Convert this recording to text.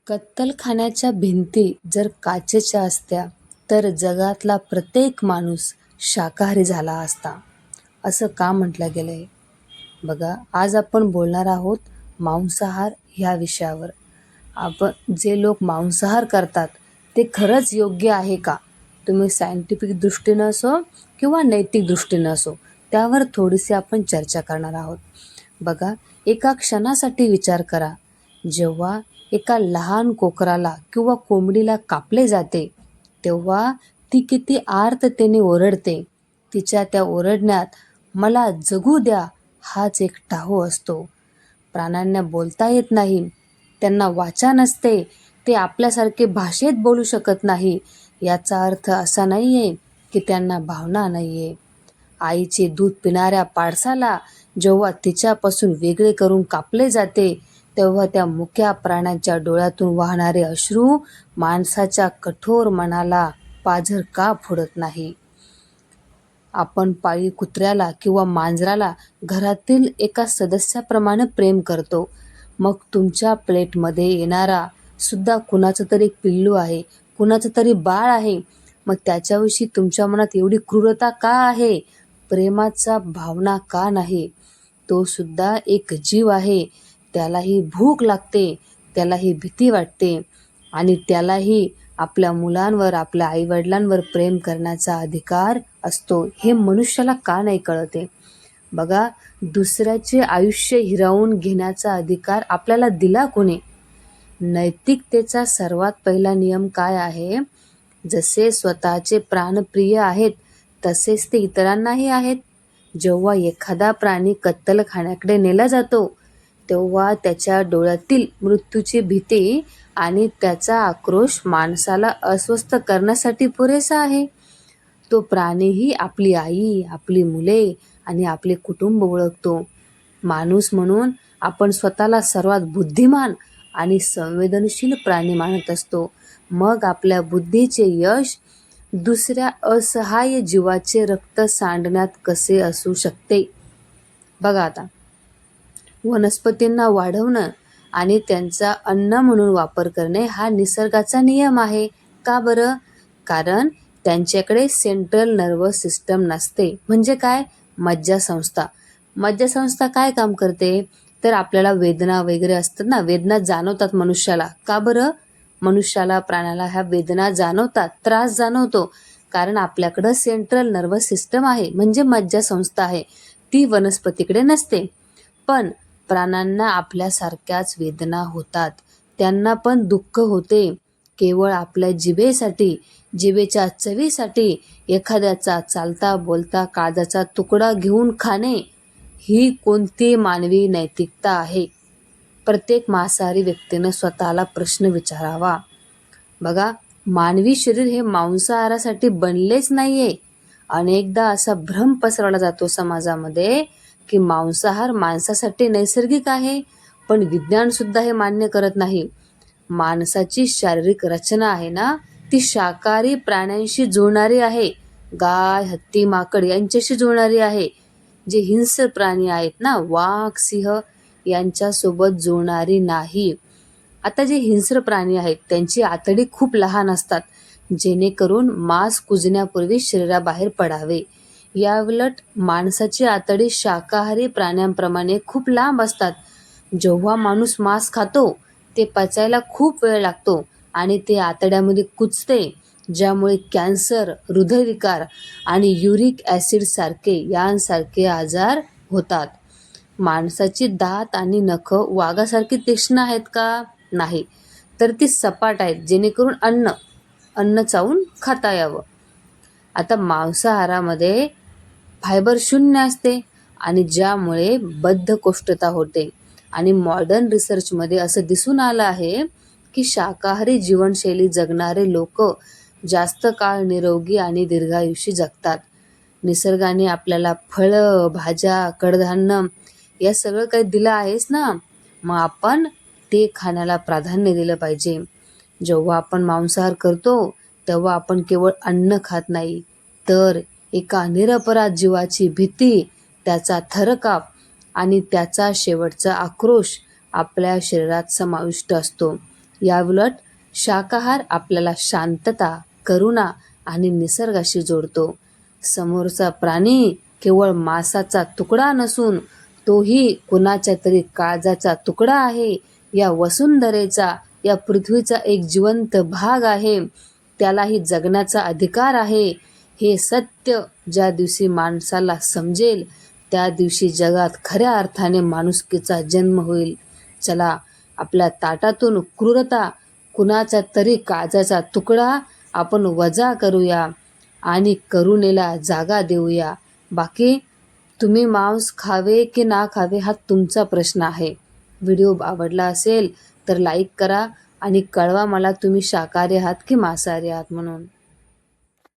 कत्तलखान्याच्या भिंती जर काचेच्या असत्या तर जगातला प्रत्येक माणूस शाकाहारी झाला असता, असं का म्हटलं गेलंय? बघा, आज आपण बोलणार आहोत मांसाहार ह्या विषयावर. जे लोक मांसाहार करतात ते खरंच योग्य आहे का? तुम्ही सायंटिफिक दृष्टीनं असो किंवा नैतिक दृष्टीनं असो, त्यावर थोडीशी आपण चर्चा करणार आहोत. बघा, एका क्षणासाठी विचार करा, जेव्हा एका लहान कोकराला किंवा कोंबडीला कापले जाते तेव्हा ती किती आर्ततेने ओरडते. तिच्या त्या ओरडण्यात मला जगू द्या हाच एक टाहो असतो. प्राण्यांना बोलता येत नाही, त्यांना वाचा नसते, ते आपल्यासारखे भाषेत बोलू शकत नाही. याचा अर्थ असा नाही आहे की त्यांना भावना नाही आहे. आईचे दूध पिणाऱ्या पाडसाला जेव्हा तिच्यापासून वेगळे करून कापले जाते तेव्हा त्या मुक्या प्राण्याच्या डोळ्यातून वाहणारे अश्रू माणसाच्या कठोर मनाला पाझर का फोडत नाही? आपण पाळीव कुत्र्याला किंवा मांजराला घरातील एका सदस्याप्रमाणे प्रेम करतो. मग तुमच्या प्लेटमध्ये येणारा सुद्धा कुणाचं तरी पिल्लू आहे, कुणाचं तरी बाळ आहे. मग त्याच्याविषयी तुमच्या मनात एवढी क्रूरता का आहे? प्रेमाचा भावना का नाही? तो सुद्धा एक जीव आहे. त्यालाही भूक लागते, त्यालाही भीती वाटते आणि त्यालाही आपल्या मुलांवर, आपल्या आईवडिलांवर प्रेम करण्याचा अधिकार असतो. हे मनुष्याला का नाही कळते? बघा, दुसऱ्याचे आयुष्य हिरावून घेण्याचा अधिकार आपल्याला दिला कोणी? नैतिकतेचा सर्वात पहिला नियम काय आहे? जसे स्वतःचे प्राणप्रिय आहेत तसेच ते इतरांनाही आहेत. जेव्हा एखादा प्राणी कत्तलखान्याकडे नेला जातो तेव्हा त्याच्या डोळ्यातील मृत्यूची भीती आणि त्याचा आक्रोश माणसाला अस्वस्थ करण्यासाठी पुरेसा आहे. तो प्राणीही आपली आई, आपली मुले आणि आपले कुटुंब ओळखतो. माणूस म्हणून आपण स्वतःला सर्वात बुद्धिमान आणि संवेदनशील प्राणी मानत असतो. मग आपल्या बुद्धीचे यश दुसऱ्या असहाय्य जीवाचे रक्त सांडण्यात कसे असू शकते? बघा आता, वनस्पतींना वाढवणं आणि त्यांचा अन्न म्हणून वापर करणे हा निसर्गाचा नियम आहे. का बरं? कारण त्यांच्याकडे सेंट्रल नर्वस सिस्टम नसते. म्हणजे काय? मज्जासंस्था. मज्जासंस्था काय काम करते? तर आपल्याला वेदना वगैरे असतात ना, वेदना जाणवतात मनुष्याला. का बरं? मनुष्याला, प्राण्याला ह्या वेदना जाणवतात, त्रास जाणवतो, कारण आपल्याकडं सेंट्रल नर्वस सिस्टम आहे, म्हणजे मज्जासंस्था आहे. ती वनस्पतीकडे नसते. पण प्राण्यांना आपल्यासारख्याच वेदना होतात, त्यांना पण दुःख होते. केवळ आपल्या जिभेसाठी, जिभेच्या चवीसाठी एखाद्याचा चालता बोलता काळजाचा तुकडा घेऊन खाणे ही कोणती मानवी नैतिकता आहे? प्रत्येक मांसाहारी व्यक्तीनं स्वतःला प्रश्न विचारावा. बघा, मानवी शरीर हे मांसाहारासाठी बनलेच नाहीये. अनेकदा असा भ्रम पसरवला जातो समाजामध्ये की मांसाहार माणसासाठी नैसर्गिक आहे, पण विज्ञान सुद्धा हे मान्य करत नाही. माणसाची शारीरिक रचना आहे ना, ती शाकाहारी प्राण्यांशी जुळणारी आहे. गाय, हत्ती, माकड यांच्याशी जुळणारी आहे. जे हिंस्र प्राणी आहेत ना, वाघ, सिंह यांच्यासोबत जुळणारी नाही. आता जे हिंस्र प्राणी आहेत त्यांची आतडी खूप लहान असतात, जेणेकरून मांस कुजण्यापूर्वी शरीराबाहेर पडावे. याउलट माणसाची आतडी शाकाहारी प्राण्यांप्रमाणे खूप लांब असतात. जेव्हा माणूस मांस खातो ते पचायला खूप वेळ लागतो आणि ते आतड्यामध्ये कुजते, ज्यामुळे कॅन्सर, हृदयविकार आणि युरिक ॲसिड यांसारखे आजार होतात. माणसाची दात आणि नखं वाघासारखी तीक्ष्ण आहेत का? नाही. तर ती सपाट आहेत, जेणेकरून अन्न चावून खाता यावं. आता मांसाहारामध्ये फायबर शून्य असते आणि ज्यामुळे बद्धकोष्ठता होते. आणि मॉडर्न रिसर्चमध्ये असं दिसून आलं आहे की शाकाहारी जीवनशैली जगणारे लोक जास्त काळ निरोगी आणि दीर्घायुषी जगतात. निसर्गाने आपल्याला फळं, भाज्या, कडधान्य या सगळं काही दिलं आहेच ना, मग आपण ते खाण्याला प्राधान्य दिलं पाहिजे. जेव्हा आपण मांसाहार करतो तेव्हा आपण केवळ अन्न खात नाही, तर एका निरपराध जीवाची भीती, त्याचा थरकाप आणि त्याचा शेवटचा आक्रोश आपल्या शरीरात समाविष्ट असतो. याउलट शाकाहार आपल्याला शांतता, करुणा आणि निसर्गाशी जोडतो. समोरचा प्राणी केवळ मांसाचा तुकडा नसून तोही कुणाच्या तरी काळजाचा तुकडा आहे. या वसुंधरेचा, या पृथ्वीचा एक जिवंत भाग आहे. त्यालाही जगण्याचा अधिकार आहे. हे सत्य ज्या दिवशी माणसाला समजेल त्या दिवशी जगात खऱ्या अर्थाने माणुसकीचा जन्म होईल. चला, आपल्या ताटातून क्रूरता, कुणाचा तरी काळजाचा तुकडा आपण वजा करूया आणि करुणेला जागा देऊया. बाकी तुम्ही मांस खावे की ना खावे हा तुमचा प्रश्न आहे. व्हिडिओ आवडला असेल तर लाईक करा आणि कळवा मला तुम्ही शाकाहारी आहात की मांसाहारी आहात म्हणून.